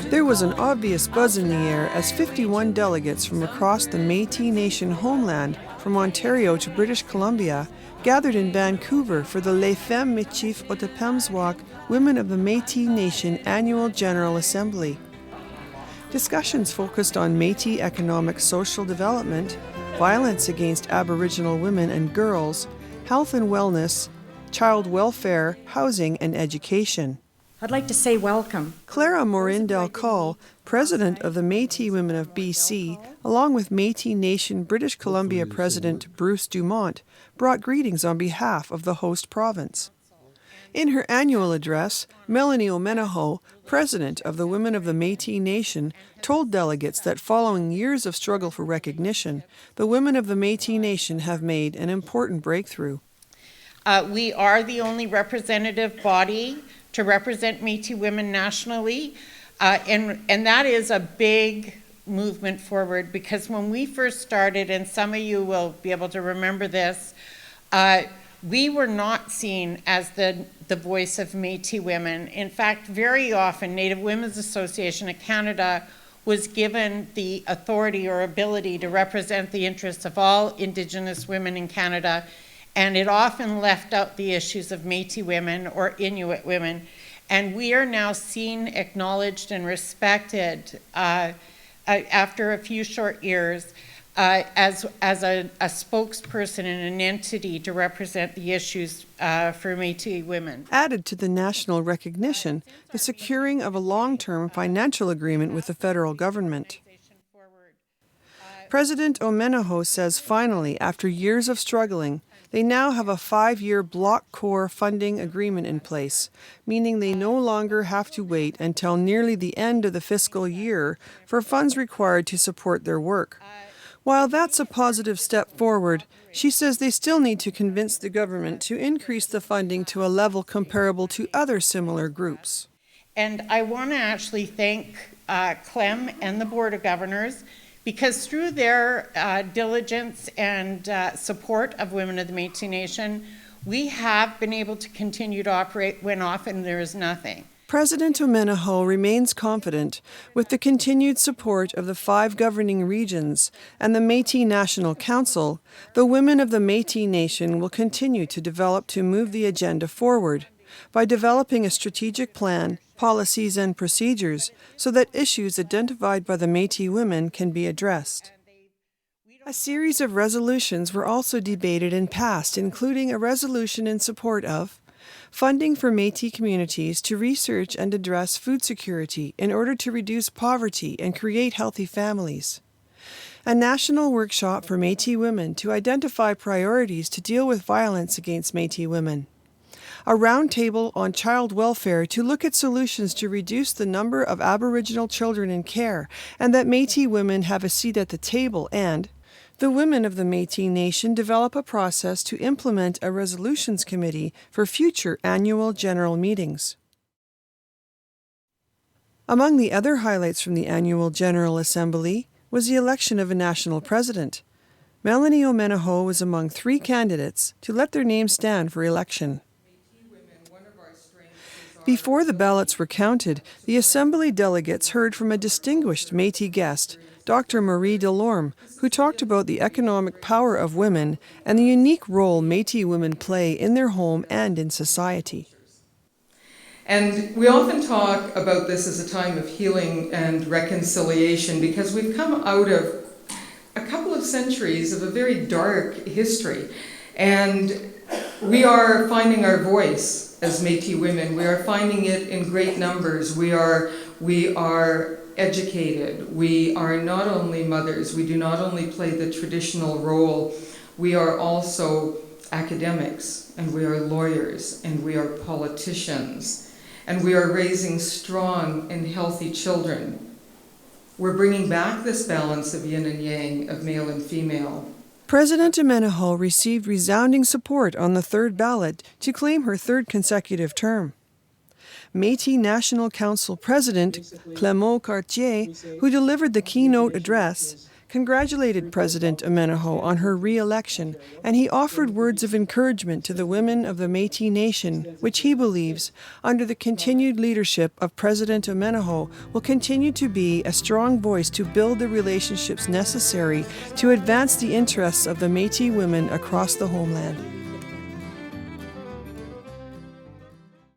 There was an obvious buzz in the air as 51 delegates from across the Métis Nation homeland, from Ontario to British Columbia, gathered in Vancouver for the Les Femmes Métis Otapemswak Women of the Métis Nation Annual General Assembly. Discussions focused on Métis economic social development, violence against Aboriginal women and girls, health and wellness, child welfare, housing, and education. I'd like to say welcome. Clara Morin-Delcolle, president of the Métis Women of BC, along with Métis Nation British Columbia President Bruce Dumont, brought greetings on behalf of the host province. In her annual address, Melanie Omenaho, president of the Women of the Métis Nation, told delegates that following years of struggle for recognition, the women of the Métis Nation have made an important breakthrough. We are the only representative body to represent Métis women nationally, and that is a big movement forward, because when we first started, and some of you will be able to remember this, we were not seen as the voice of Métis women. In fact, very often, Native Women's Association of Canada was given the authority or ability to represent the interests of all Indigenous women in Canada, and it often left out the issues of Métis women or Inuit women. And we are now seen, acknowledged, and respected after a few short years as a spokesperson and an entity to represent the issues for Métis women. Added to the national recognition, the securing of a long-term financial agreement with the federal government. President Omenaho says finally, after years of struggling, they now have a 5-year block core funding agreement in place, meaning they no longer have to wait until nearly the end of the fiscal year for funds required to support their work. While that's a positive step forward, she says they still need to convince the government to increase the funding to a level comparable to other similar groups. And I want to actually thank Clem and the Board of Governors, because through their diligence and support of Women of the Métis Nation, we have been able to continue to operate when often there is nothing. President Omenaho remains confident with the continued support of the 5 governing regions and the Métis National Council, the women of the Métis Nation will continue to develop to move the agenda forward by developing a strategic plan, policies and procedures so that issues identified by the Métis women can be addressed. A series of resolutions were also debated and passed, including a resolution in support of funding for Métis communities to research and address food security in order to reduce poverty and create healthy families, a national workshop for Métis women to identify priorities to deal with violence against Métis women, a roundtable on child welfare to look at solutions to reduce the number of Aboriginal children in care and that Métis women have a seat at the table, and the women of the Métis Nation develop a process to implement a resolutions committee for future annual general meetings. Among the other highlights from the annual General Assembly was the election of a national president. Melanie Omenaho was among 3 candidates to let their names stand for election. Before the ballots were counted, the Assembly delegates heard from a distinguished Métis guest, Dr. Marie Delorme, who talked about the economic power of women and the unique role Métis women play in their home and in society. And we often talk about this as a time of healing and reconciliation because we've come out of a couple of centuries of a very dark history. And we are finding our voice as Métis women. We are finding it in great numbers. We are educated. We are not only mothers. We do not only play the traditional role. We are also academics, and we are lawyers, and we are politicians, and we are raising strong and healthy children. We're bringing back this balance of yin and yang, of male and female. President Omenaho received resounding support on the 3rd ballot to claim her 3rd consecutive term. Métis National Council President Clément Cartier, who delivered the keynote address, congratulated President Amenaho on her re-election, and he offered words of encouragement to the women of the Métis Nation, which he believes, under the continued leadership of President Amenaho, will continue to be a strong voice to build the relationships necessary to advance the interests of the Métis women across the homeland.